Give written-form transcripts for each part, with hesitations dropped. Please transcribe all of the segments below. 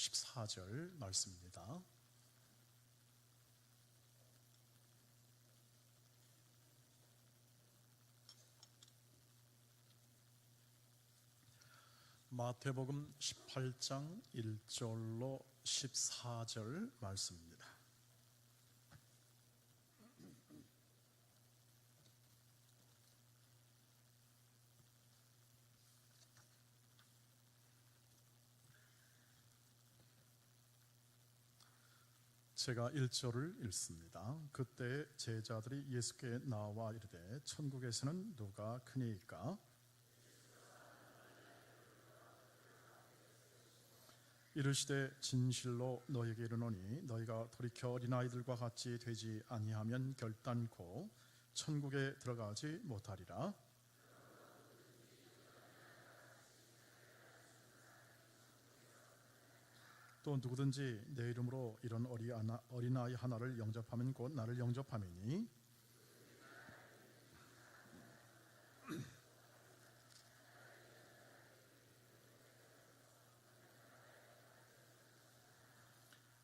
14절 말씀입니다. 마태복음 18장 1절로 14절 말씀입니다. 제가 1절을 읽습니다. 그때 제자들이 예수께 나와 이르되 천국에서는 누가 크니이까? 이르시되 진실로 너희에게 이르노니 너희가 돌이켜 어린아이들과 같이 되지 아니하면 결단코 천국에 들어가지 못하리라. 또 누구든지 내 이름으로 이런 어린아이 하나를 영접하면 곧 나를 영접함이니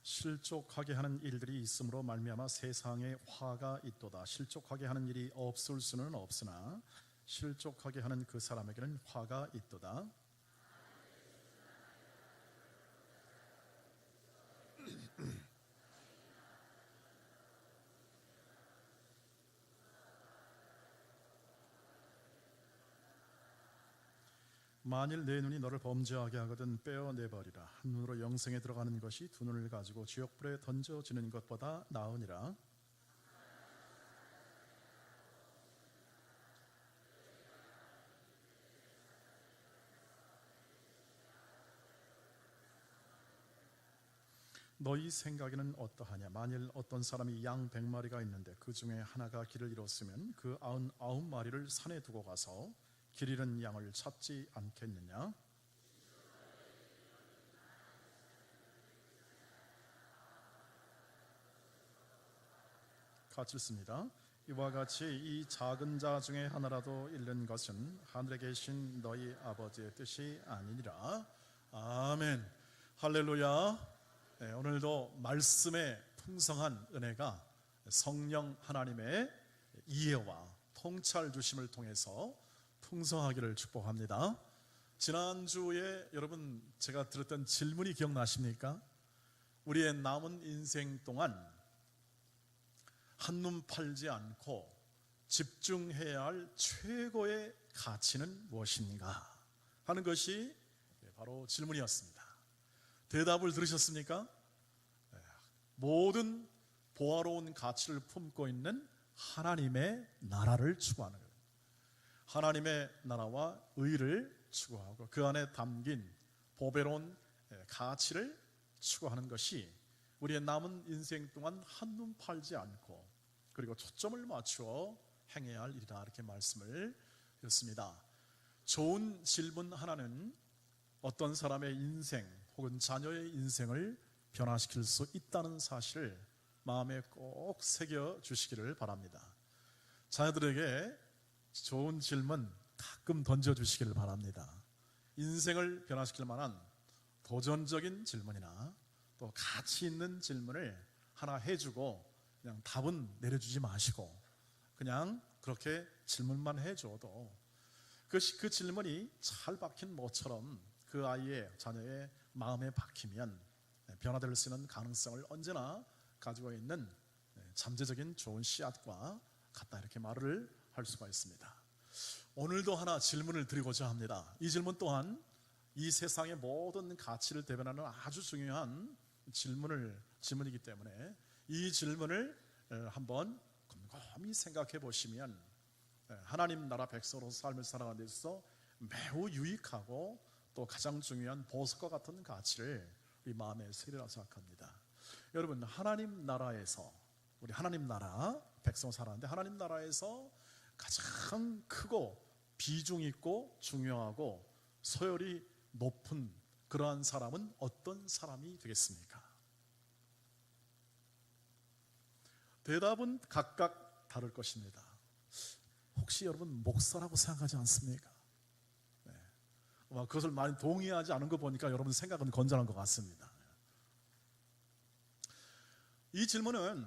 실족하게 하는 일들이 있으므로 말미암아 세상에 화가 있도다. 실족하게 하는 일이 없을 수는 없으나 실족하게 하는 그 사람에게는 화가 있도다. 만일 내 눈이 너를 범죄하게 하거든 빼어내버리라. 한 눈으로 영생에 들어가는 것이 두 눈을 가지고 지옥불에 던져지는 것보다 나으니라. 너희 생각에는 어떠하냐? 만일 어떤 사람이 양 100마리가 있는데 그 중에 하나가 길을 잃었으면 그 99마리를 산에 두고 가서 길 잃은 양을 찾지 않겠느냐? 같이 읽습니다. 이와 같이 이 작은 자 중에 하나라도 잃는 것은 하늘에 계신 너희 아버지의 뜻이 아니니라. 아멘. 할렐루야. 네, 오늘도 말씀의 풍성한 은혜가 성령 하나님의 이해와 통찰 주심을 통해서 풍성하기를 축복합니다. 지난주에 여러분 제가 들었던 질문이 기억나십니까? 우리의 남은 인생 동안 한눈 팔지 않고 집중해야 할 최고의 가치는 무엇인가 하는 것이 바로 질문이었습니다. 대답을 들으셨습니까? 모든 보화로운 가치를 품고 있는 하나님의 나라를 추구하는 거예요. 하나님의 나라와 의를 추구하고 그 안에 담긴 보배로운 가치를 추구하는 것이 우리의 남은 인생 동안 한눈 팔지 않고 그리고 초점을 맞추어 행해야 할 일이다, 이렇게 말씀을 드렸습니다. 좋은 질문 하나는 어떤 사람의 인생 혹은 자녀의 인생을 변화시킬 수 있다는 사실을 마음에 꼭 새겨주시기를 바랍니다. 자녀들에게 좋은 질문 가끔 던져주시기를 바랍니다. 인생을 변화시킬 만한 도전적인 질문이나 또 가치 있는 질문을 하나 해주고 그냥 답은 내려주지 마시고 그냥 그렇게 질문만 해줘도 그 질문이 잘 박힌 모처럼 그 아이의 자녀의 마음에 박히면 변화될 수 있는 가능성을 언제나 가지고 있는 잠재적인 좋은 씨앗과 같다, 이렇게 말을 할 수가 있습니다. 오늘도 하나 질문을 드리고자 합니다. 이 질문 또한 이 세상의 모든 가치를 대변하는 아주 중요한 질문이기 때문에 이 질문을 한번 곰곰이 생각해 보시면 하나님 나라 백성으로 삶을 살아가는 데 있어서 매우 유익하고 또 가장 중요한 보석과 같은 가치를 우리 마음에 새기리라 생각합니다. 여러분, 하나님 나라에서 우리 하나님 나라 백성 살아가는데 하나님 나라에서 가장 크고 비중 있고 중요하고 소열이 높은 그러한 사람은 어떤 사람이 되겠습니까? 대답은 각각 다를 것입니다. 혹시 여러분 목사라고 생각하지 않습니까? 네. 그것을 많이 동의하지 않은 거 보니까 여러분 생각은 건전한 것 같습니다. 이 질문은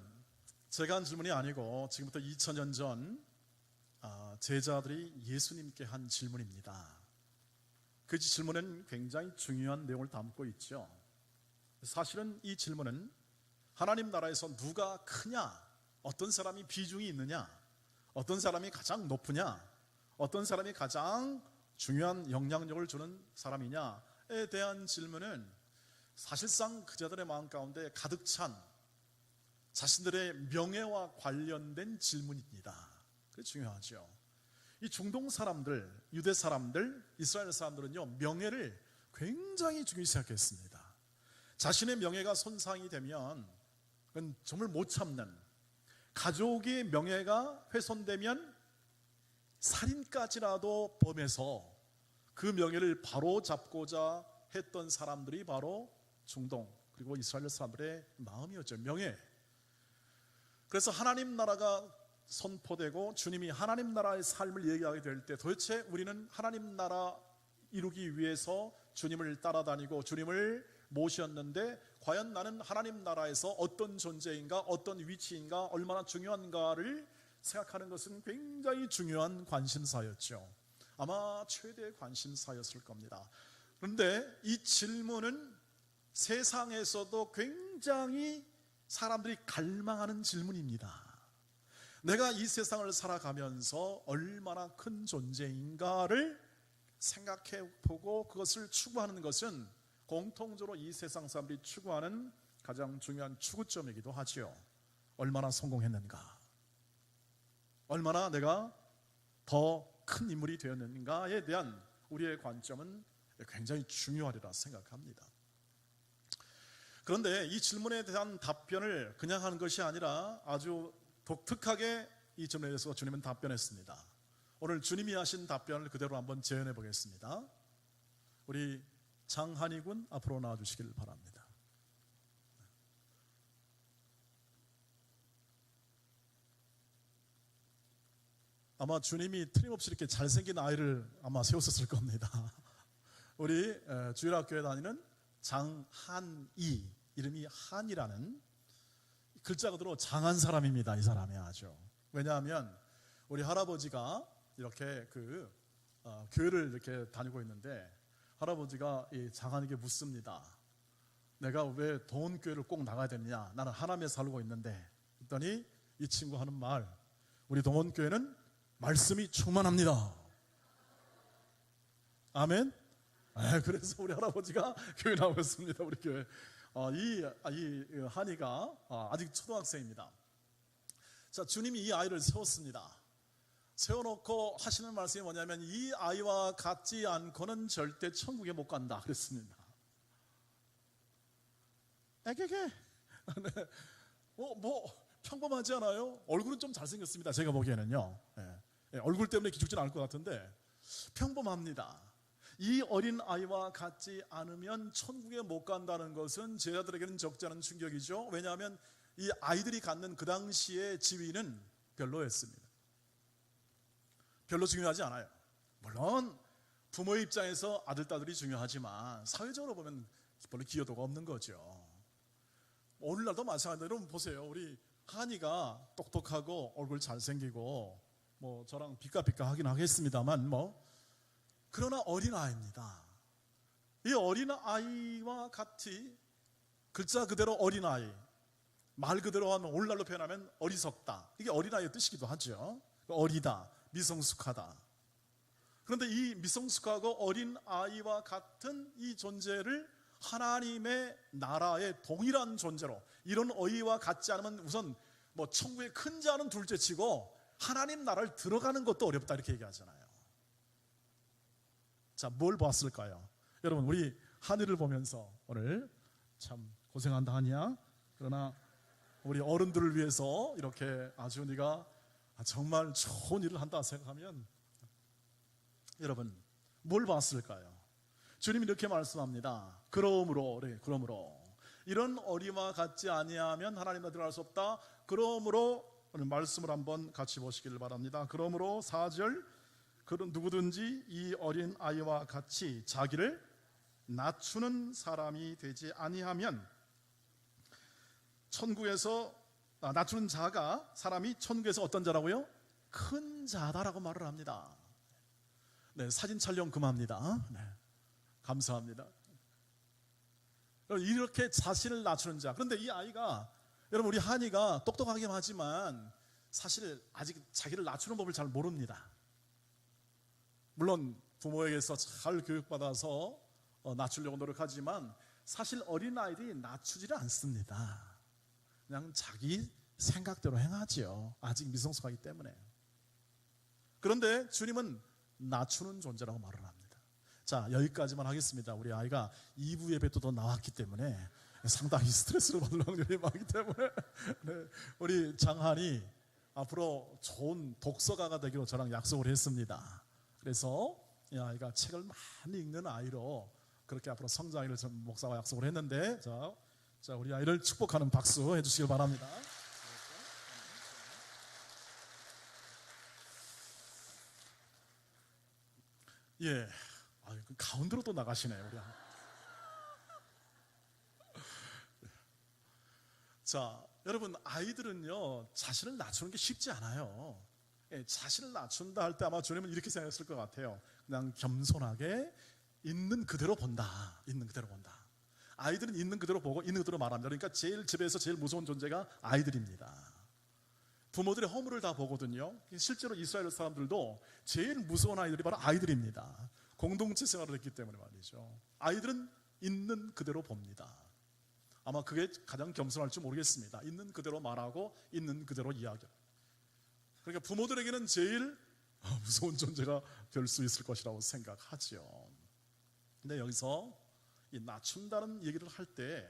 제가 한 질문이 아니고 지금부터 2000년 전 제자들이 예수님께 한 질문입니다. 그 질문은 굉장히 중요한 내용을 담고 있죠. 사실은 이 질문은 하나님 나라에서 누가 크냐, 어떤 사람이 비중이 있느냐, 어떤 사람이 가장 높으냐, 어떤 사람이 가장 중요한 영향력을 주는 사람이냐에 대한 질문은 사실상 그자들의 마음 가운데 가득 찬 자신들의 명예와 관련된 질문입니다. 그게 중요하죠. 이 중동 사람들, 유대 사람들, 이스라엘 사람들은요, 명예를 굉장히 중요시 생각했습니다. 자신의 명예가 손상이 되면 그건 정말 못 참는, 가족의 명예가 훼손되면 살인까지라도 범해서 그 명예를 바로 잡고자 했던 사람들이 바로 중동 그리고 이스라엘 사람들의 마음이었죠. 명예. 그래서 하나님 나라가 선포되고 주님이 하나님 나라의 삶을 얘기하게 될 때 도대체 우리는 하나님 나라 이루기 위해서 주님을 따라다니고 주님을 모셨는데 과연 나는 하나님 나라에서 어떤 존재인가, 어떤 위치인가, 얼마나 중요한가를 생각하는 것은 굉장히 중요한 관심사였죠. 아마 최대의 관심사였을 겁니다. 그런데 이 질문은 세상에서도 굉장히 사람들이 갈망하는 질문입니다. 내가 이 세상을 살아가면서 얼마나 큰 존재인가를 생각해 보고 그것을 추구하는 것은 공통적으로 이 세상 사람들이 추구하는 가장 중요한 추구점이기도 하죠. 얼마나 성공했는가, 얼마나 내가 더 큰 인물이 되었는가에 대한 우리의 관점은 굉장히 중요하리라 생각합니다. 그런데 이 질문에 대한 답변을 그냥 하는 것이 아니라 아주 독특하게 이 질문에 대해서 주님은 답변했습니다. 오늘 주님이 하신 답변을 그대로 한번 재현해 보겠습니다. 우리 장한희 군 앞으로 나와주시길 바랍니다. 아마 주님이 틀림없이 이렇게 잘생긴 아이를 아마 세웠었을 겁니다. 우리 주일학교에 다니는 장한희, 이름이 한이라는 글자 그대로 장한 사람입니다. 이 사람이 아주. 왜냐하면 우리 할아버지가 이렇게 교회를 이렇게 다니고 있는데 할아버지가 이 장한에게 묻습니다. 내가 왜 더운 교회를 꼭 나가야 되느냐? 나는 하남에 살고 있는데. 그랬더니 이 친구 하는 말, 우리 동원 교회는 말씀이 충만합니다. 아멘. 그래서 우리 할아버지가 교회 나오셨습니다. 우리 교회. 이 한이가 아직 초등학생입니다. 자, 주님이 이 아이를 세웠습니다. 세워놓고 하시는 말씀이 뭐냐면 이 아이와 같지 않고는 절대 천국에 못 간다 그랬습니다. 애게게. 네. 평범하지 않아요? 얼굴은 좀 잘생겼습니다. 제가 보기에는요. 얼굴 때문에 기죽지는 않을 것 같은데 평범합니다. 이 어린 아이와 같지 않으면 천국에 못 간다는 것은 제자들에게는 적지 않은 충격이죠. 왜냐하면 이 아이들이 갖는 그 당시의 지위는 별로였습니다. 별로 중요하지 않아요. 물론 부모의 입장에서 아들, 딸들이 중요하지만 사회적으로 보면 별로 기여도가 없는 거죠. 오늘날도 마찬가지로 여러분 보세요. 우리 한이가 똑똑하고 얼굴 잘생기고 저랑 비까비까 하긴 하겠습니다만 그러나 어린아이입니다. 이 어린아이와 같이 글자 그대로 어린아이, 말 그대로 하면 오늘날로 표현하면 어리석다. 이게 어린아이의 뜻이기도 하죠. 어리다, 미성숙하다. 그런데 이 미성숙하고 어린아이와 같은 이 존재를 하나님의 나라의 동일한 존재로, 이런 어이와 같지 않으면 우선 천국에 큰 자는 둘째치고 하나님 나라를 들어가는 것도 어렵다 이렇게 얘기하잖아요. 자, 뭘 봤을까요? 여러분, 우리 한이를 보면서 오늘 참 고생한다 한이야. 그러나 우리 어른들을 위해서 이렇게 아주 네가 정말 좋은 일을 한다 생각하면 여러분 뭘 봤을까요? 주님이 이렇게 말씀합니다. 그러므로 이런 어리와 같지 아니하면 하나님 나라에 들어갈 수 없다. 그러므로 오늘 말씀을 한번 같이 보시길 바랍니다. 그러므로 4절, 그런 누구든지 이 어린 아이와 같이 자기를 낮추는 사람이 되지 아니하면 천국에서 낮추는 자가, 사람이 천국에서 어떤 자라고요? 큰 자다라고 말을 합니다. 네, 사진 촬영 금합니다. 네, 감사합니다. 이렇게 자신을 낮추는 자. 그런데 이 아이가, 여러분, 우리 한이가 똑똑하긴 하지만 사실 아직 자기를 낮추는 법을 잘 모릅니다. 물론 부모에게서 잘 교육받아서 낮추려고 노력하지만 사실 어린아이들이 낮추지를 않습니다. 그냥 자기 생각대로 행하지요. 아직 미성숙하기 때문에. 그런데 주님은 낮추는 존재라고 말을 합니다. 자, 여기까지만 하겠습니다. 우리 아이가 2부 예배 또 나왔기 때문에 상당히 스트레스를 받을 확률이 많기 때문에 네, 우리 장한이 앞으로 좋은 독서가가 되기로 저랑 약속을 했습니다. 그래서 이 아이가 책을 많이 읽는 아이로 그렇게 앞으로 성장하기를 전 목사가 약속을 했는데, 자, 우리 아이를 축복하는 박수 해주시길 바랍니다. 예, 가운데로 또 나가시네요, 우리 아이. 자, 여러분, 아이들은요 자신을 낮추는 게 쉽지 않아요. 예, 자신을 낮춘다 할 때 아마 주님은 이렇게 생각했을 것 같아요. 그냥 겸손하게 있는 그대로 본다. 있는 그대로 본다. 아이들은 있는 그대로 보고 있는 그대로 말합니다. 그러니까 집에서 제일 무서운 존재가 아이들입니다. 부모들의 허물을 다 보거든요. 실제로 이스라엘 사람들도 제일 무서운 아이들이 바로 아이들입니다. 공동체 생활을 했기 때문에 말이죠. 아이들은 있는 그대로 봅니다. 아마 그게 가장 겸손할지 모르겠습니다. 있는 그대로 말하고 있는 그대로 이야기하고. 그러니까 부모들에게는 제일 무서운 존재가 될 수 있을 것이라고 생각하지요. 근데 여기서 이 낮춘다는 얘기를 할 때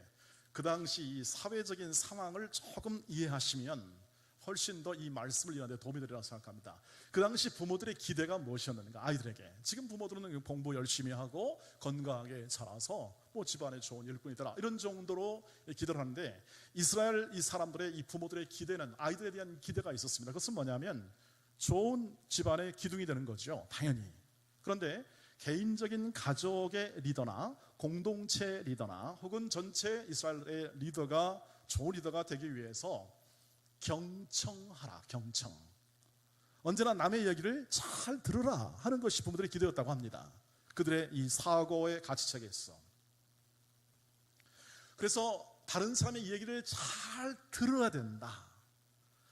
그 당시 이 사회적인 상황을 조금 이해하시면 훨씬 더 이 말씀을 이해하는 데 도움이 되리라고 생각합니다. 그 당시 부모들의 기대가 무엇이었는가? 아이들에게. 지금 부모들은 공부 열심히 하고 건강하게 자라서 뭐 집안에 좋은 일꾼이 되라, 이런 정도로 기대를 하는데, 이스라엘 이 사람들의 이 부모들의 기대는, 아이들에 대한 기대가 있었습니다. 그것은 뭐냐면 좋은 집안의 기둥이 되는 거죠, 당연히. 그런데 개인적인 가족의 리더나 공동체 리더나 혹은 전체 이스라엘의 리더가 좋은 리더가 되기 위해서 경청하라, 경청. 언제나 남의 이야기를 잘 들으라 하는 것이 부모들의 기대였다고 합니다. 그들의 이 사고의 가치책에 있어. 그래서 다른 사람의 이야기를 잘 들어야 된다.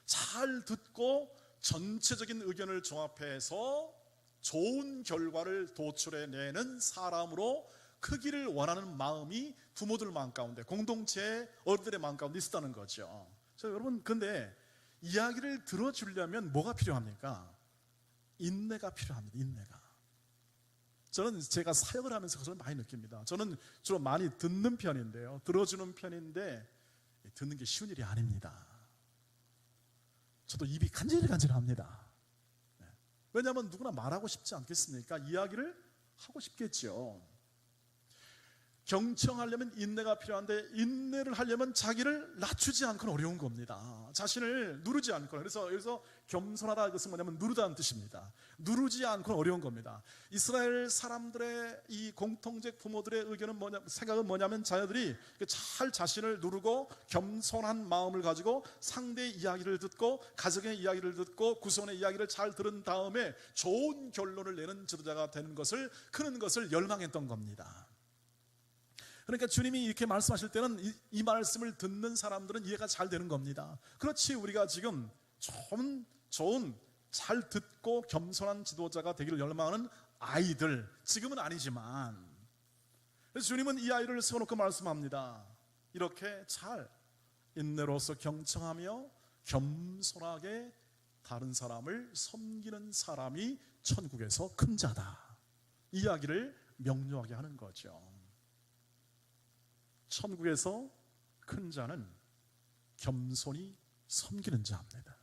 잘 듣고 전체적인 의견을 종합해서 좋은 결과를 도출해내는 사람으로 크기를 원하는 마음이 부모들 마음 가운데, 공동체 어른들의 마음 가운데 있었다는 거죠. 자, 여러분, 근데 이야기를 들어주려면 뭐가 필요합니까? 인내가 필요합니다. 인내가. 저는 제가 사역을 하면서 그걸 많이 느낍니다. 저는 주로 많이 듣는 편인데요, 들어주는 편인데 듣는 게 쉬운 일이 아닙니다. 저도 입이 간질간질합니다. 왜냐하면 누구나 말하고 싶지 않겠습니까? 이야기를 하고 싶겠죠. 경청하려면 인내가 필요한데, 인내를 하려면 자기를 낮추지 않고는 어려운 겁니다. 자신을 누르지 않고는. 그래서 여기서 겸손하다, 이것은 뭐냐면 누르다는 뜻입니다. 누르지 않고는 어려운 겁니다. 이스라엘 사람들의 이 공통적 부모들의 의견은 생각은 뭐냐면, 자녀들이 잘 자신을 누르고 겸손한 마음을 가지고 상대의 이야기를 듣고 가정의 이야기를 듣고 구성원의 이야기를 잘 들은 다음에 좋은 결론을 내는 지도자가 되는 것을, 크는 것을 열망했던 겁니다. 그러니까 주님이 이렇게 말씀하실 때는 이 말씀을 듣는 사람들은 이해가 잘 되는 겁니다. 그렇지, 우리가 지금 좋은 잘 듣고 겸손한 지도자가 되기를 열망하는 아이들, 지금은 아니지만, 그래서 주님은 이 아이를 세워놓고 말씀합니다. 이렇게 잘 인내로서 경청하며 겸손하게 다른 사람을 섬기는 사람이 천국에서 큰 자다, 이 이야기를 명료하게 하는 거죠. 천국에서 큰 자는 겸손히 섬기는 자입니다.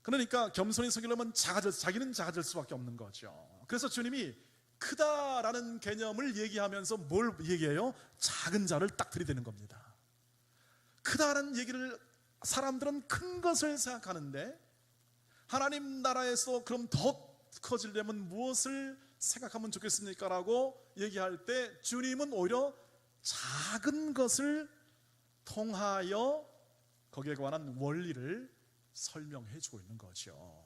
그러니까 겸손히 섬기려면 자기는 작아질 수밖에 없는 거죠. 그래서 주님이 크다라는 개념을 얘기하면서 뭘 얘기해요? 작은 자를 딱 들이대는 겁니다. 크다라는 얘기를 사람들은 큰 것을 생각하는데, 하나님 나라에서 그럼 더 커지려면 무엇을 생각하면 좋겠습니까? 라고 얘기할 때 주님은 오히려 작은 것을 통하여 거기에 관한 원리를 설명해 주고 있는 거죠.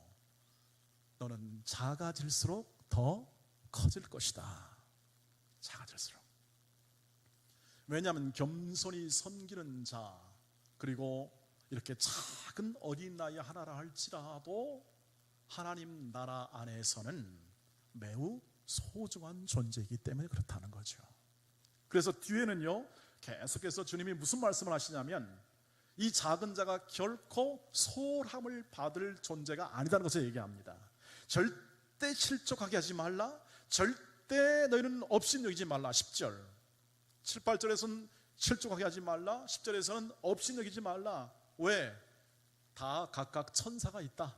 너는 작아질수록 더 커질 것이다. 작아질수록. 왜냐하면 겸손히 섬기는 자, 그리고 이렇게 작은 어린 나이 하나라 할지라도 하나님 나라 안에서는 매우 소중한 존재이기 때문에 그렇다는 거죠. 그래서 뒤에는요, 계속해서 주님이 무슨 말씀을 하시냐면 이 작은 자가 결코 소홀함을 받을 존재가 아니다는 것을 얘기합니다. 절대 실족하게 하지 말라. 절대 너희는 업신여기지 말라. 10절 7, 8절에서는 실족하게 하지 말라. 10절에서는 업신여기지 말라. 왜? 다 각각 천사가 있다.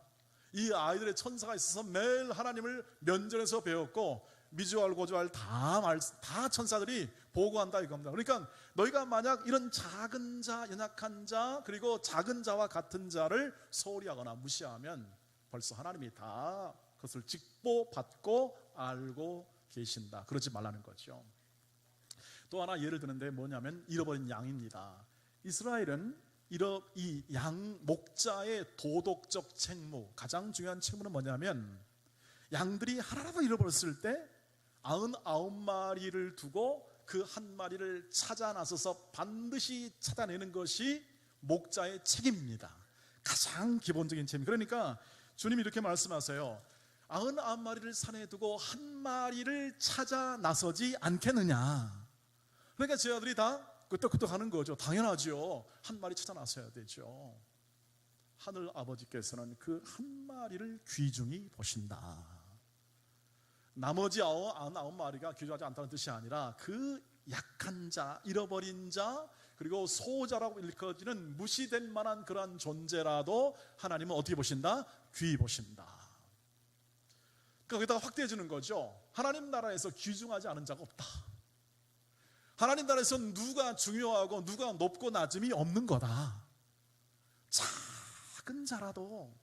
이 아이들의 천사가 있어서 매일 하나님을 면전에서 배웠고 미주알 고주알 다 천사들이 보고한다 이겁니다. 그러니까 너희가 만약 이런 작은 자, 연약한 자, 그리고 작은 자와 같은 자를 소홀히 하거나 무시하면 벌써 하나님이 다 그것을 직보받고 알고 계신다. 그러지 말라는 거죠. 또 하나 예를 드는데 뭐냐면 잃어버린 양입니다. 이스라엘은 이 양 목자의 도덕적 책무, 가장 중요한 책무는 뭐냐면 양들이 하나라도 잃어버렸을 때 99마리를 두고 그 한 마리를 찾아 나서서 반드시 찾아내는 것이 목자의 책임입니다. 가장 기본적인 책임. 그러니까 주님이 이렇게 말씀하세요. 99마리를 산에 두고 한 마리를 찾아 나서지 않겠느냐. 그러니까 제 아들이 다 끄떡끄떡 하는 거죠. 당연하죠. 한 마리 찾아 나서야 되죠. 하늘 아버지께서는 그 한 마리를 귀중히 보신다. 나머지 99마리가 귀중하지 않다는 뜻이 아니라 그 약한 자, 잃어버린 자, 그리고 소자라고 일컬어지는 무시될 만한 그러한 존재라도 하나님은 어떻게 보신다? 귀히 보신다. 그러니까 거기다가 확대해 주는 거죠. 하나님 나라에서 귀중하지 않은 자가 없다. 하나님 나라에서 누가 중요하고 누가 높고 낮음이 없는 거다. 작은 자라도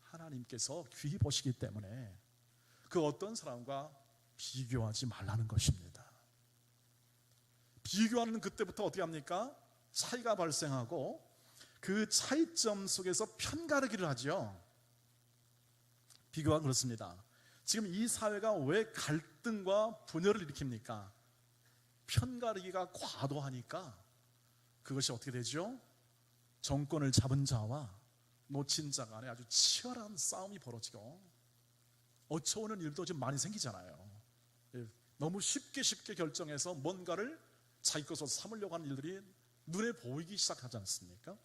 하나님께서 귀히 보시기 때문에 그 어떤 사람과 비교하지 말라는 것입니다. 비교하는 그때부터 어떻게 합니까? 차이가 발생하고 그 차이점 속에서 편가르기를 하죠. 비교가 그렇습니다. 지금 이 사회가 왜 갈등과 분열을 일으킵니까? 편가르기가 과도하니까 그것이 어떻게 되죠? 정권을 잡은 자와 놓친 자 간에 아주 치열한 싸움이 벌어지고 어처구니없는 일도 좀 많이 생기잖아요. 너무 쉽게 결정해서 뭔가를 자기 것으로 삼으려고 하는 일들이 눈에 보이기 시작하지 않습니까?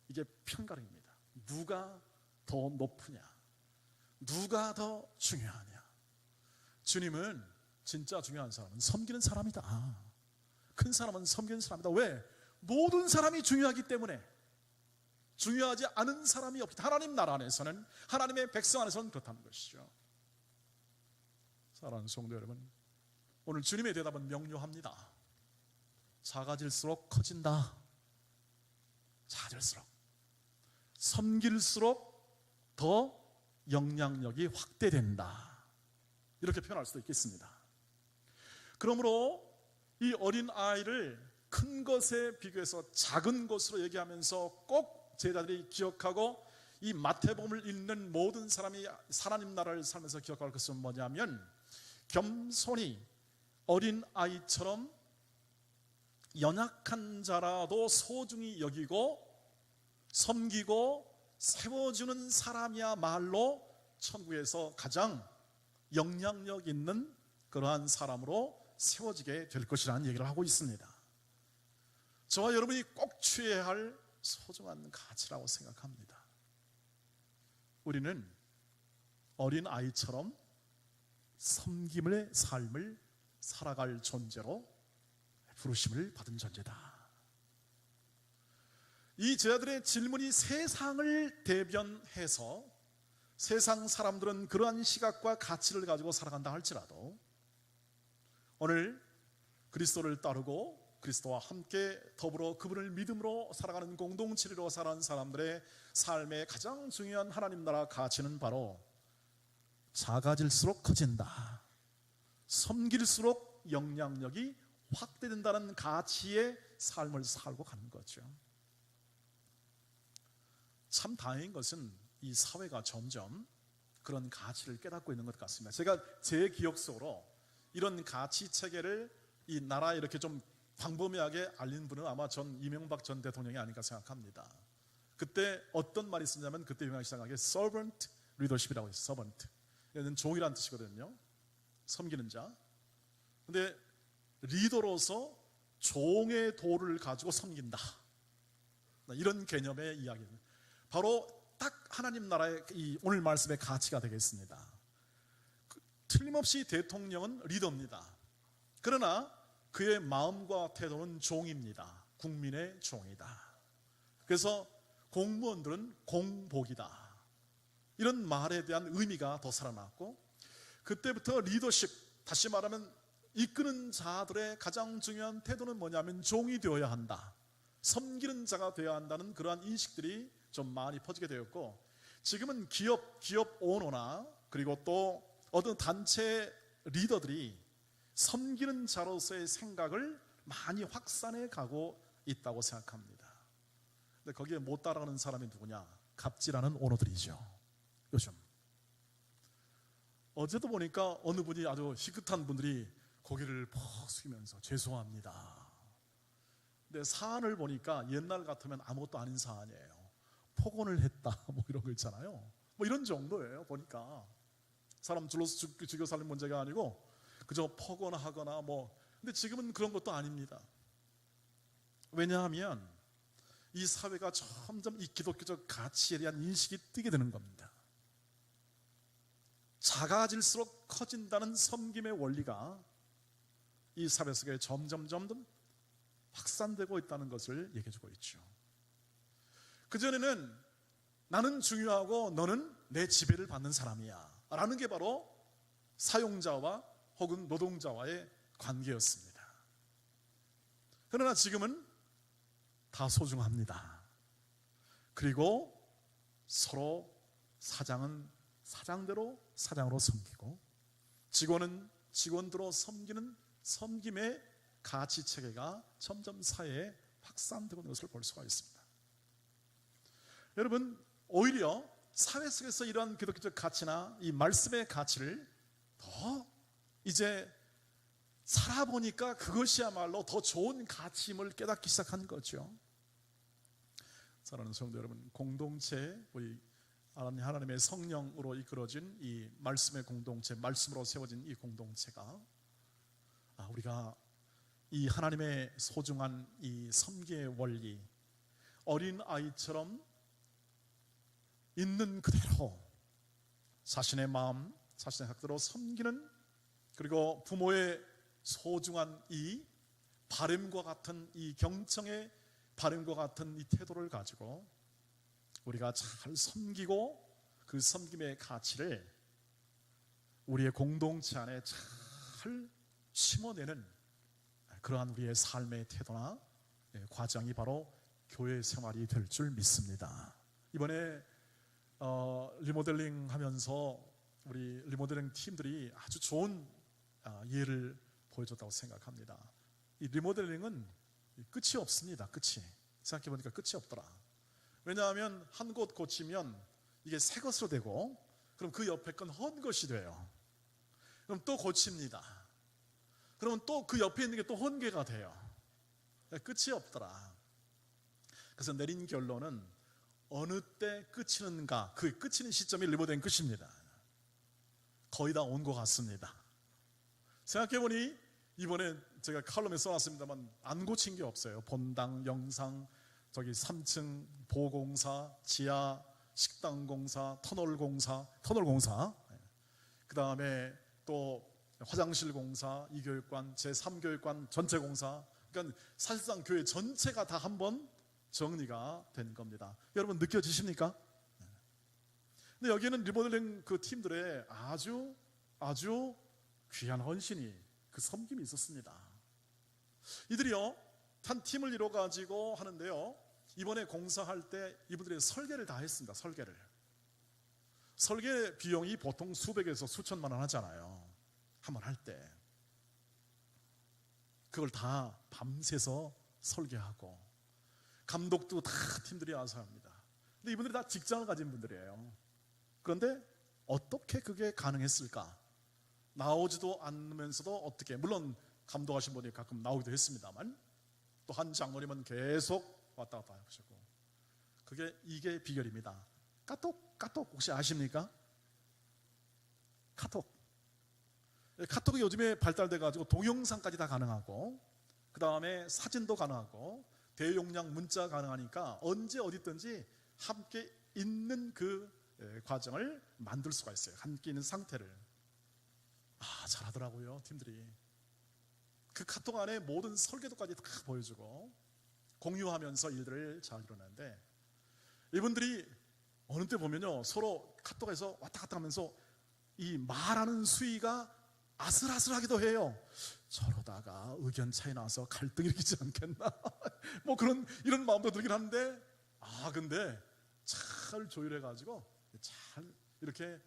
이게 편가르기입니다. 누가 더 높으냐, 누가 더 중요하냐. 주님은 진짜 중요한 사람은 섬기는 사람이다. 큰 사람은 섬기는 사람이다. 왜? 모든 사람이 중요하기 때문에. 중요하지 않은 사람이 없다. 하나님 나라 안에서는, 하나님의 백성 안에서는 그렇다는 것이죠. 사랑하는 성도 여러분, 오늘 주님의 대답은 명료합니다. 작아질수록 커진다. 작아질수록, 섬길수록 더 영향력이 확대된다. 이렇게 표현할 수도 있겠습니다. 그러므로 이 어린 아이를 큰 것에 비교해서 작은 것으로 얘기하면서 꼭 제자들이 기억하고 이 마태복음을 읽는 모든 사람이 하나님 나라를 살면서 기억할 것은 뭐냐면 겸손히 어린 아이처럼 연약한 자라도 소중히 여기고 섬기고 세워주는 사람이야말로 천국에서 가장 영향력 있는 그러한 사람으로 세워지게 될 것이라는 얘기를 하고 있습니다. 저와 여러분이 꼭 취해야 할 소중한 가치라고 생각합니다. 우리는 어린 아이처럼 섬김의 삶을 살아갈 존재로 부르심을 받은 존재다. 이 제자들의 질문이 세상을 대변해서 세상 사람들은 그러한 시각과 가치를 가지고 살아간다 할지라도 오늘 그리스도를 따르고 그리스도와 함께 더불어 그분을 믿음으로 살아가는 공동체로 살아가는 사람들의 삶의 가장 중요한 하나님 나라 가치는 바로 작아질수록 커진다. 섬길수록 영향력이 확대된다는 가치의 삶을 살고 가는 거죠. 참 다행인 것은 이 사회가 점점 그런 가치를 깨닫고 있는 것 같습니다. 제가 제 기억 속으로 이런 가치 체계를 이 나라에 이렇게 좀 광범위하게 알린 분은 아마 전 이명박 전 대통령이 아닌가 생각합니다. 그때 어떤 말이 있었냐면, 그때 유명하게 시작하게 servant leadership이라고 했어요. servant. 이는 종이라는 뜻이거든요. 섬기는 자. 근데 리더로서 종의 도를 가지고 섬긴다. 이런 개념의 이야기입니다. 바로 딱 하나님 나라의 이 오늘 말씀의 가치가 되겠습니다. 틀림없이 대통령은 리더입니다. 그러나 그의 마음과 태도는 종입니다. 국민의 종이다. 그래서 공무원들은 공복이다. 이런 말에 대한 의미가 더 살아났고, 그때부터 리더십, 다시 말하면 이끄는 자들의 가장 중요한 태도는 뭐냐면 종이 되어야 한다, 섬기는 자가 되어야 한다는 그러한 인식들이 좀 많이 퍼지게 되었고, 지금은 기업 오너나 그리고 또 어떤 단체 리더들이 섬기는 자로서의 생각을 많이 확산해 가고 있다고 생각합니다. 근데 거기에 못 따라가는 사람이 누구냐? 갑질하는 오너들이죠. 요즘 어제도 보니까 어느 분이 아주 희끗한 분들이 고개를 푹 숙이면서 죄송합니다. 근데 사안을 보니까 옛날 같으면 아무것도 아닌 사안이에요. 폭언을 했다 뭐 이런 거 있잖아요. 뭐 이런 정도예요. 보니까 사람 둘러서 죽여 살린 문제가 아니고 그저 폭언하거나 뭐. 근데 지금은 그런 것도 아닙니다. 왜냐하면 이 사회가 점점 이 기독교적 가치에 대한 인식이 뜨게 되는 겁니다. 작아질수록 커진다는 섬김의 원리가 이 사회 속에 점점 확산되고 있다는 것을 얘기해주고 있죠. 그전에는 나는 중요하고 너는 내 지배를 받는 사람이야 라는 게 바로 사용자와 혹은 노동자와의 관계였습니다. 그러나 지금은 다 소중합니다. 그리고 서로 사장은 사장대로 사장으로 섬기고, 직원은 직원대로 섬기는 섬김의 가치 체계가 점점 사회에 확산되고 있는 것을 볼 수가 있습니다. 여러분, 오히려 사회 속에서 이러한 기독교적 가치나 이 말씀의 가치를 더 이제 살아보니까 그것이야말로 더 좋은 가치임을 깨닫기 시작한 거죠. 사랑하는 성도 여러분, 공동체, 우리 하나님의 성령으로 이끌어진 이 말씀의 공동체, 말씀으로 세워진 이 공동체가 우리가 이 하나님의 소중한 이 섬기의 원리, 어린 아이처럼 있는 그대로 자신의 마음, 자신의 학대로 섬기는, 그리고 부모의 소중한 이 바램과 같은 이 경청의 바램과 같은 이 태도를 가지고 우리가 잘 섬기고 그 섬김의 가치를 우리의 공동체 안에 잘 심어내는 그러한 우리의 삶의 태도나 과정이 바로 교회 생활이 될 줄 믿습니다. 이번에 리모델링 하면서 우리 리모델링 팀들이 아주 좋은 예를 보여줬다고 생각합니다. 이 리모델링은 끝이 없습니다. 끝이. 생각해보니까 끝이 없더라. 왜냐하면 한 곳 고치면 이게 새 것으로 되고, 그럼 그 옆에 건 헌 것이 돼요. 그럼 또 고칩니다. 그러면 또 그 옆에 있는 게 또 헌개가 돼요. 끝이 없더라. 그래서 내린 결론은 어느 때 끝이는가, 그 끝이는 시점이 리모델링 끝입니다. 거의 다 온 것 같습니다. 생각해보니 이번에 제가 칼럼에 써놨습니다만 안 고친 게 없어요. 본당, 영상, 저기 3층 보공사, 지하 식당공사, 터널공사, 그 다음에 또 화장실 공사, 이교육관, 제3교육관 전체 공사. 그러니까 사실상 교회 전체가 다 한번 정리가 된 겁니다. 여러분 느껴지십니까? 근데 여기에는 리모델링 그 팀들의 아주 귀한 헌신이, 그 섬김이 있었습니다. 이들이요 한 팀을 이뤄 가지고 하는데요, 이번에 공사할 때 이분들이 설계를 다 했습니다. 설계 비용이 보통 수백에서 수천만 원 하잖아요, 한번 할 때. 그걸 다 밤새서 설계하고 감독도 다 팀들이 와서 합니다. 근데 이분들이 다 직장을 가진 분들이에요. 그런데 어떻게 그게 가능했을까? 나오지도 않으면서도 어떻게, 물론 감독하신 분이 가끔 나오기도 했습니다만 또 한 장모님은 계속 왔다 갔다 하시고, 이게 비결입니다. 카톡 혹시 아십니까? 카톡이 요즘에 발달돼 가지고 동영상까지 다 가능하고, 그 다음에 사진도 가능하고 대용량 문자 가능하니까 언제 어디 있든지 함께 있는 그 과정을 만들 수가 있어요. 함께 있는 상태를. 잘하더라고요, 팀들이. 그 카톡 안에 모든 설계도까지 다 보여주고 공유하면서 일들을 잘 이루는데, 이분들이 어느 때 보면요, 서로 카톡에서 왔다 갔다 하면서 이 말하는 수위가 아슬아슬하기도 해요. 저러다가 의견 차이 나서 갈등이 일으키지 않겠나 뭐 이런 마음도 들긴 하는데, 근데 잘 조율해 가지고 잘 이렇게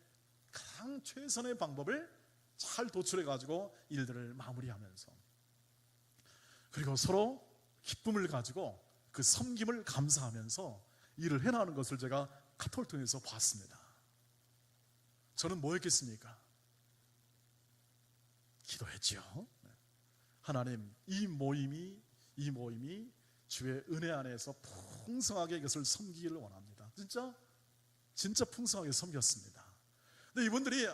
가장 최선의 방법을 잘 도출해 가지고 일들을 마무리하면서, 그리고 서로 기쁨을 가지고 그 섬김을 감사하면서 일을 해나가는 것을 제가 카톡을 통해서 봤습니다. 저는 뭐 했겠습니까? 기도했죠. 하나님, 이 모임이 주의 은혜 안에서 풍성하게 이것을 섬기기를 원합니다. 진짜 풍성하게 섬겼습니다. 근데 이분들이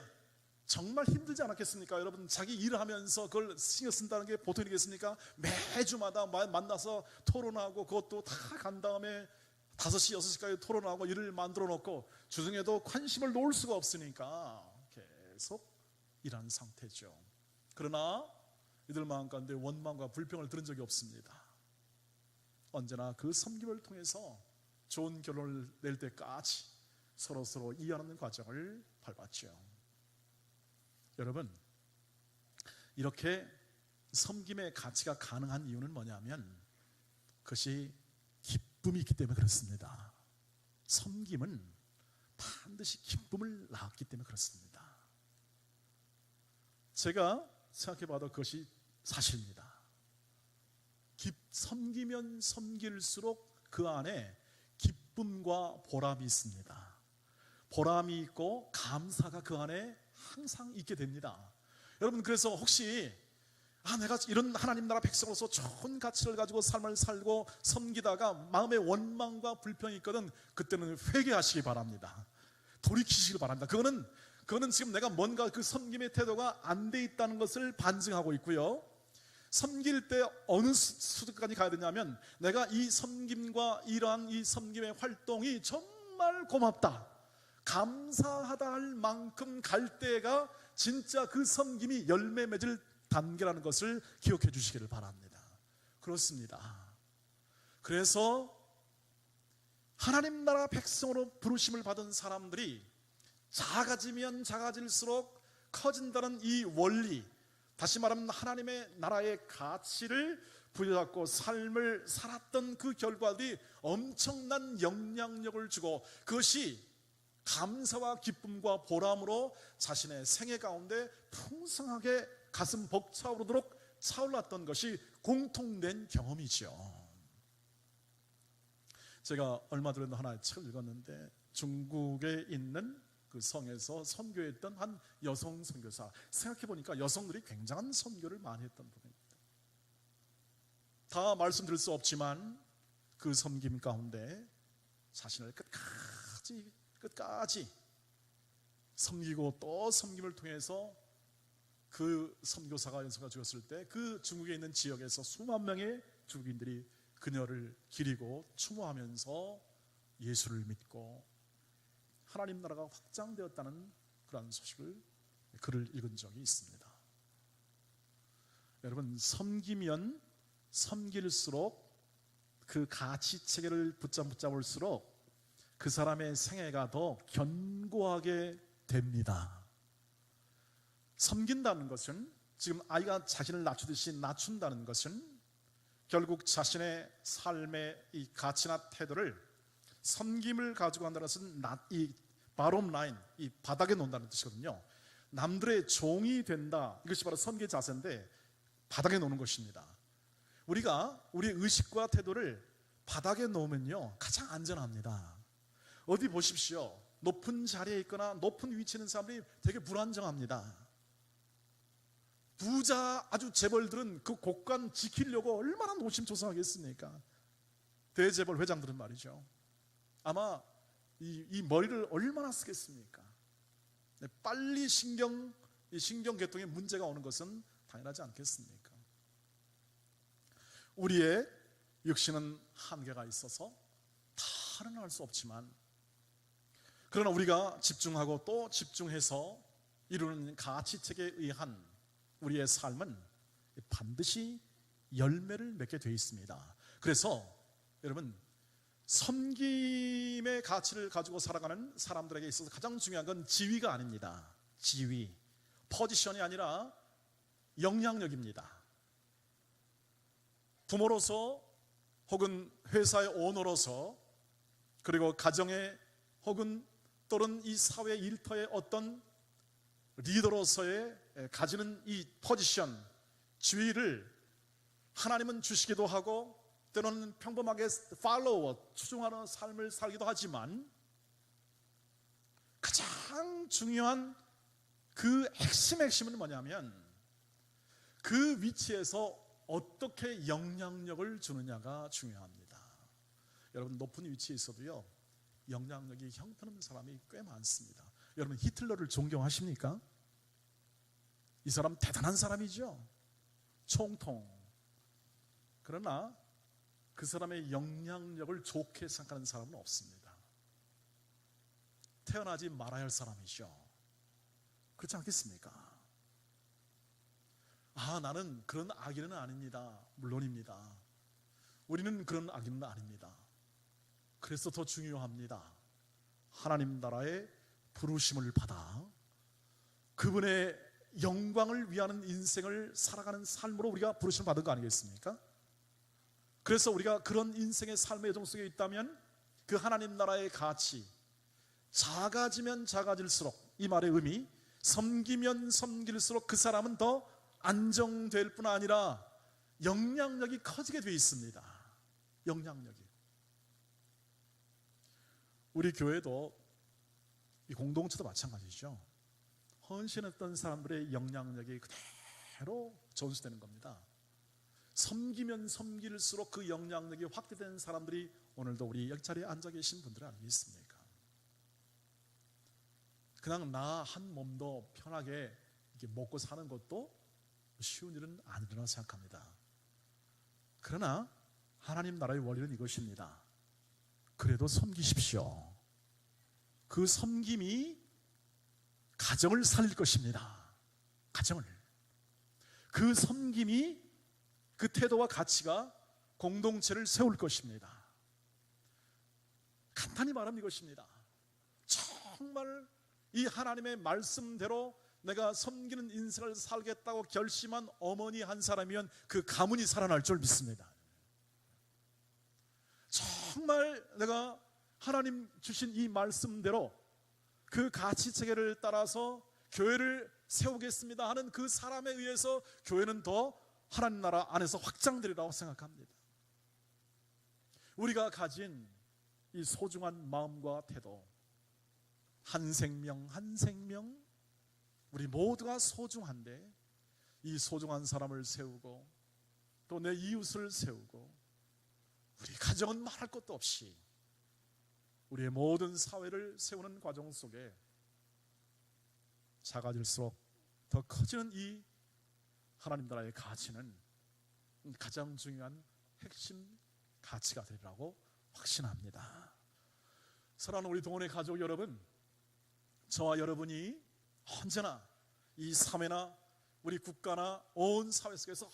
정말 힘들지 않았겠습니까? 여러분, 자기 일을 하면서 그걸 신경 쓴다는 게 보통 일이겠습니까? 매주마다 만나서 토론하고, 그것도 다 간 다음에 5시, 6시까지 토론하고 일을 만들어 놓고 주중에도 관심을 놓을 수가 없으니까 계속 일하는 상태죠. 그러나 이들 마음 가운데 원망과 불평을 들은 적이 없습니다. 언제나 그 섬김을 통해서 좋은 결론을 낼 때까지 서로 이해하는 과정을 밟았죠. 여러분, 이렇게 섬김의 가치가 가능한 이유는 뭐냐면 그것이 기쁨이 있기 때문에 그렇습니다. 섬김은 반드시 기쁨을 낳았기 때문에 그렇습니다. 제가 생각해봐도 그것이 사실입니다. 섬기면 섬길수록 그 안에 기쁨과 보람이 있습니다. 보람이 있고 감사가 그 안에 항상 있게 됩니다. 여러분, 그래서 혹시 내가 이런 하나님 나라 백성으로서 좋은 가치를 가지고 삶을 살고 섬기다가 마음에 원망과 불평이 있거든, 그때는 회개하시기 바랍니다. 돌이키시기 바랍니다. 그거는 지금 내가 뭔가 그 섬김의 태도가 안 돼 있다는 것을 반증하고 있고요. 섬길 때 어느 수준까지 가야 되냐면, 내가 이 섬김과 이러한 이 섬김의 활동이 정말 고맙다, 감사하다 할 만큼 갈 때가 진짜 그 섬김이 열매 맺을 단계라는 것을 기억해 주시기를 바랍니다. 그렇습니다. 그래서 하나님 나라 백성으로 부르심을 받은 사람들이 작아지면 작아질수록 커진다는 이 원리, 다시 말하면 하나님의 나라의 가치를 부여잡고 삶을 살았던 그 결과들이 엄청난 영향력을 주고, 그것이 감사와 기쁨과 보람으로 자신의 생애 가운데 풍성하게 가슴 벅차오르도록 차올랐던 것이 공통된 경험이죠. 제가 얼마 전에 하나의 책을 읽었는데, 중국에 있는 그 성에서 선교했던 한 여성 선교사, 생각해보니까 여성들이 굉장한 선교를 많이 했던 분입니다. 다 말씀드릴 수 없지만 그 섬김 가운데 자신을 끝까지 섬기고 또 섬김을 통해서 그 선교사가 연수가 죽었을 때 그 중국에 있는 지역에서 수만 명의 중국인들이 그녀를 기리고 추모하면서 예수를 믿고 하나님 나라가 확장되었다는 그런 소식을, 글을 읽은 적이 있습니다. 여러분, 섬기면 섬길수록 그 가치 체계를 붙잡을수록 그 사람의 생애가 더 견고하게 됩니다. 섬긴다는 것은, 지금 아이가 자신을 낮추듯이 낮춘다는 것은 결국 자신의 삶의 이 가치나 태도를 섬김을 가지고 한다는 것은 이 바롬 라인, 이 바닥에 놓는다는 뜻이거든요. 남들의 종이 된다, 이것이 바로 섬기의 자세인데 바닥에 놓는 것입니다. 우리가 우리의 의식과 태도를 바닥에 놓으면요 가장 안전합니다. 어디 보십시오. 높은 자리에 있거나 높은 위치에 있는 사람들이 되게 불안정합니다. 부자 아주 재벌들은 그 곡간 지키려고 얼마나 노심초사하겠습니까? 대재벌 회장들은 말이죠. 아마 이 머리를 얼마나 쓰겠습니까? 빨리 신경계통에 문제가 오는 것은 당연하지 않겠습니까? 우리의 육신은 한계가 있어서 다는 할 수 없지만, 그러나 우리가 집중하고 또 집중해서 이루는 가치책에 의한 우리의 삶은 반드시 열매를 맺게 되어 있습니다. 그래서 여러분, 섬김의 가치를 가지고 살아가는 사람들에게 있어서 가장 중요한 건 지위가 아닙니다. 지위, 포지션이 아니라 영향력입니다. 부모로서 혹은 회사의 오너로서, 그리고 가정의 혹은 또는 이 사회 일터의 어떤 리더로서의 가지는 이 포지션, 지위를 하나님은 주시기도 하고 때로는 평범하게 팔로워, 추종하는 삶을 살기도 하지만, 가장 중요한 그 핵심은 뭐냐면 그 위치에서 어떻게 영향력을 주느냐가 중요합니다. 여러분, 높은 위치에 있어도요 영향력이 형편없는 사람이 꽤 많습니다. 여러분, 히틀러를 존경하십니까? 이 사람 대단한 사람이죠. 총통. 그러나 그 사람의 영향력을 좋게 생각하는 사람은 없습니다. 태어나지 말아야 할 사람이죠. 그렇지 않겠습니까? 나는 그런 악인은 아닙니다. 물론입니다. 우리는 그런 악인은 아닙니다. 그래서 더 중요합니다. 하나님 나라의 부르심을 받아 그분의 영광을 위하는 인생을 살아가는 삶으로 우리가 부르심을 받은 거 아니겠습니까? 그래서 우리가 그런 인생의 삶의 여정 속에 있다면 그 하나님 나라의 가치, 작아지면 작아질수록, 이 말의 의미, 섬기면 섬길수록 그 사람은 더 안정될 뿐 아니라 영향력이 커지게 되어 있습니다. 영향력이. 우리 교회도 이 공동체도 마찬가지죠. 헌신했던 사람들의 영향력이 그대로 전수되는 겁니다. 섬기면 섬길수록 그 영향력이 확대되는 사람들이 오늘도 우리 옆자리에 앉아 계신 분들 아니겠습니까? 그냥 나 한 몸도 편하게 이렇게 먹고 사는 것도 쉬운 일은 아니라고 생각합니다. 그러나 하나님 나라의 원리는 이것입니다. 그래도 섬기십시오. 그 섬김이 가정을 살릴 것입니다. 가정을. 그 섬김이, 그 태도와 가치가 공동체를 세울 것입니다. 간단히 말하면 이것입니다. 정말 이 하나님의 말씀대로 내가 섬기는 인생을 살겠다고 결심한 어머니 한 사람이면 그 가문이 살아날 줄 믿습니다. 정말 내가 하나님 주신 이 말씀대로 그 가치 체계를 따라서 교회를 세우겠습니다 하는 그 사람에 의해서 교회는 더 하나님 나라 안에서 확장되리라고 생각합니다. 우리가 가진 이 소중한 마음과 태도, 한 생명 한 생명, 우리 모두가 소중한데 이 소중한 사람을 세우고 또 내 이웃을 세우고 우리 가정은 말할 것도 없이 우리의 모든 사회를 세우는 과정 속에 작아질수록 더 커지는 이 하나님 나라의 가치는 가장 중요한 핵심 가치가 되리라고 확신합니다. 사랑하는 우리 동원의 가족 여러분, 저와 여러분이 언제나 이 사회나 우리 국가나 온 사회 속에서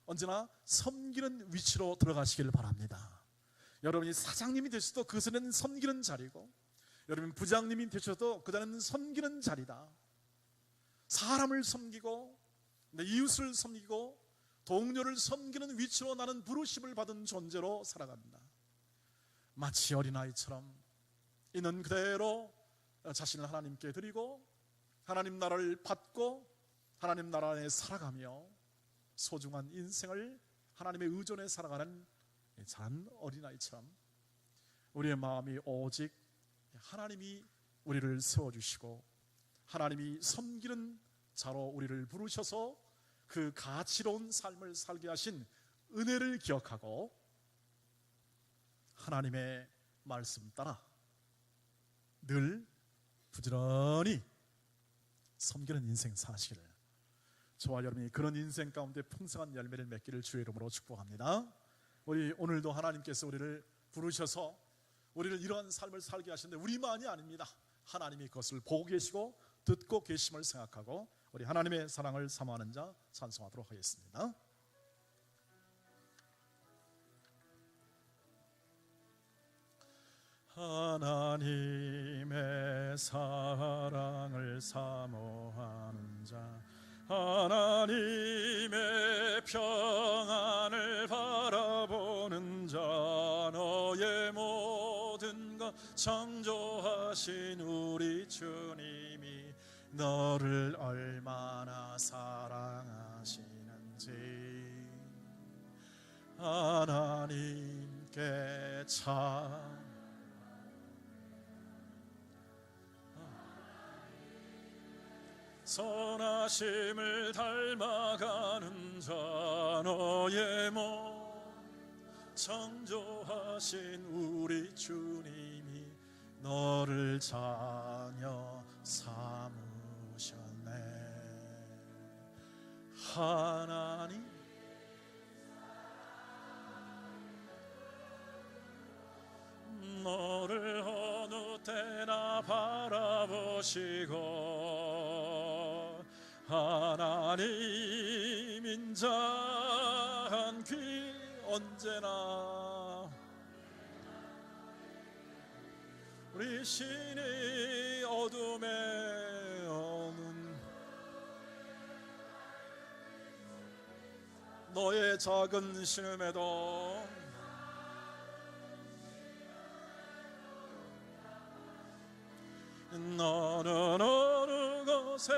언제나 섬기는 위치로 들어가시길 바랍니다. 여러분이 사장님이 되셔도 그것은 섬기는 자리고, 여러분 부장님이 되셔도 그 자리는 섬기는 자리다. 사람을 섬기고 내 이웃을 섬기고 동료를 섬기는 위치로 나는 부르심을 받은 존재로 살아간다. 마치 어린아이처럼 있는 그대로 자신을 하나님께 드리고 하나님 나라를 받고 하나님 나라 안에 살아가며 소중한 인생을 하나님의 의존에 살아가는 작은 어린아이처럼 우리의 마음이 오직 하나님이 우리를 세워주시고 하나님이 섬기는 자로 우리를 부르셔서 그 가치로운 삶을 살게 하신 은혜를 기억하고 하나님의 말씀 따라 늘 부지런히 섬기는 인생 사시기를, 저와 여러분이 그런 인생 가운데 풍성한 열매를 맺기를 주의 이름으로 축복합니다. 우리 오늘도 하나님께서 우리를 부르셔서 우리를 이러한 삶을 살게 하시는데 우리만이 아닙니다. 하나님이 그것을 보고 계시고 듣고 계심을 생각하고 우리 하나님의 사랑을 사모하는 자 찬송하도록 하겠습니다. 하나님의 사랑을 사모하는 자, 하나님의 평안을 바라보는 자, 너의 모든 것 창조하신 우리 주님이 너를 얼마나 사랑하시는지 하나님께 선하심을 닮아가는 자, 너의 몸 창조하신 우리 주님이 너를 자녀 삼으셨네. 하나님 너를 어느 때나 바라보시고 하나님 인자한 귀 언제나 우리 신이 어둠에 오는 너의 작은 신음에도 너는 어느 곳에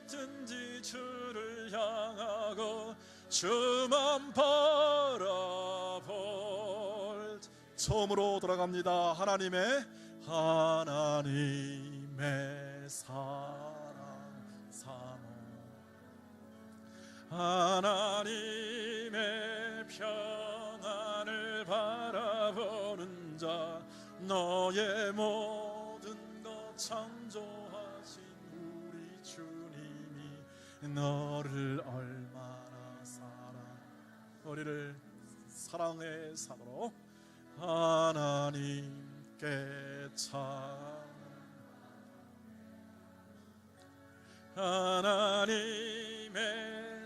있든지 주를 향하고 주만 바라볼. 처음으로 돌아갑니다. 하나님의 사랑 사모, 하나님의 평안을 바라보는 자, 너의 모든 것 창조하신 우리 주님이 너를 얼마나 우리를 사랑의 삶으로 하나님께 하나님의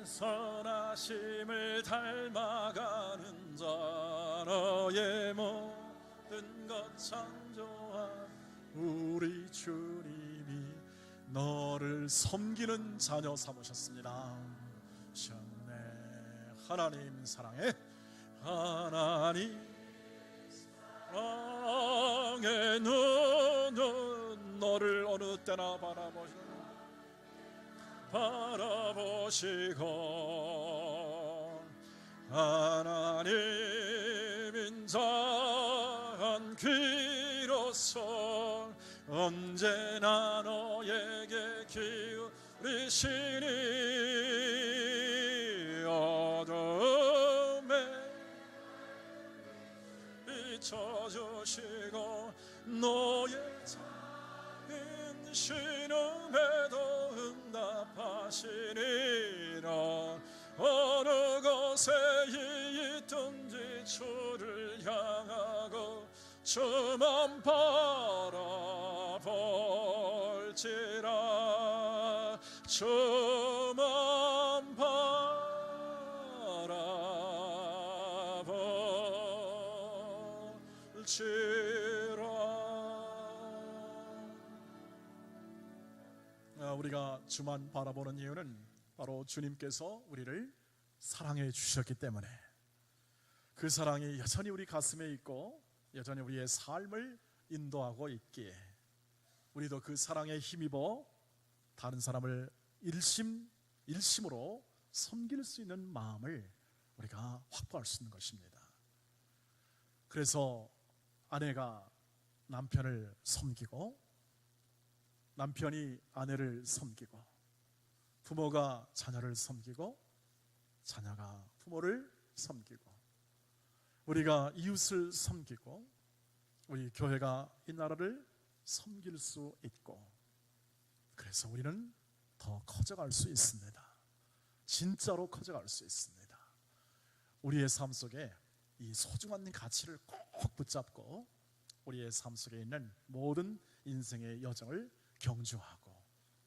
선하심을 닮아가는 자, 너의 모든 것 창조한 우리 주님이 너를 섬기는 자녀 삼으셨습니다. 하나님 사랑해, 하나님 사랑의 눈은 너를 어느 때나 바라보시고 하나님 인자한 귀로서 언제나 너에게 기울이시니 어둠에 비춰주시고 너의 작은 신음에도 응답하시니라. 어느 곳에 있든지 주를 향하고 주만 바라볼지라. 주만 바라볼지라. 우리가 주만 바라보는 이유는 바로 주님께서 우리를 사랑해 주셨기 때문에, 그 사랑이 여전히 우리 가슴에 있고 여전히 우리의 삶을 인도하고 있기에 우리도 그 사랑에 힘입어 다른 사람을 일심으로 섬길 수 있는 마음을 우리가 확보할 수 있는 것입니다. 그래서 아내가 남편을 섬기고, 남편이 아내를 섬기고, 부모가 자녀를 섬기고, 자녀가 부모를 섬기고, 우리가 이웃을 섬기고, 우리 교회가 이 나라를 섬길 수 있고, 그래서 우리는 더 커져갈 수 있습니다. 진짜로 커져갈 수 있습니다. 우리의 삶 속에 이 소중한 가치를 꼭 붙잡고 우리의 삶 속에 있는 모든 인생의 여정을 경주하고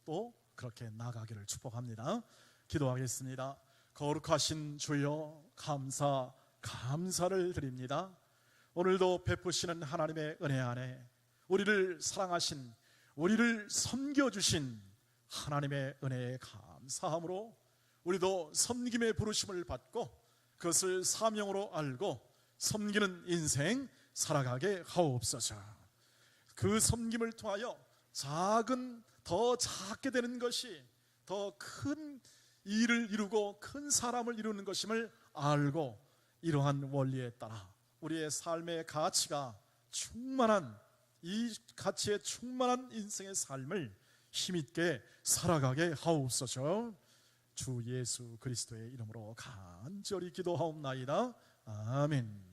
또 그렇게 나가기를 축복합니다. 기도하겠습니다. 거룩하신 주여, 감사를 드립니다. 오늘도 베푸시는 하나님의 은혜 안에 우리를 사랑하신, 우리를 섬겨주신 하나님의 은혜에 감사함으로 우리도 섬김의 부르심을 받고 그것을 사명으로 알고 섬기는 인생 살아가게 하옵소서. 그 섬김을 통하여 더 작게 되는 것이 더 큰 일을 이루고 큰 사람을 이루는 것임을 알고, 이러한 원리에 따라 우리의 삶의 가치가 충만한, 이 가치에 충만한 인생의 삶을 힘있게 살아가게 하옵소서. 주 예수 그리스도의 이름으로 간절히 기도하옵나이다. 아멘.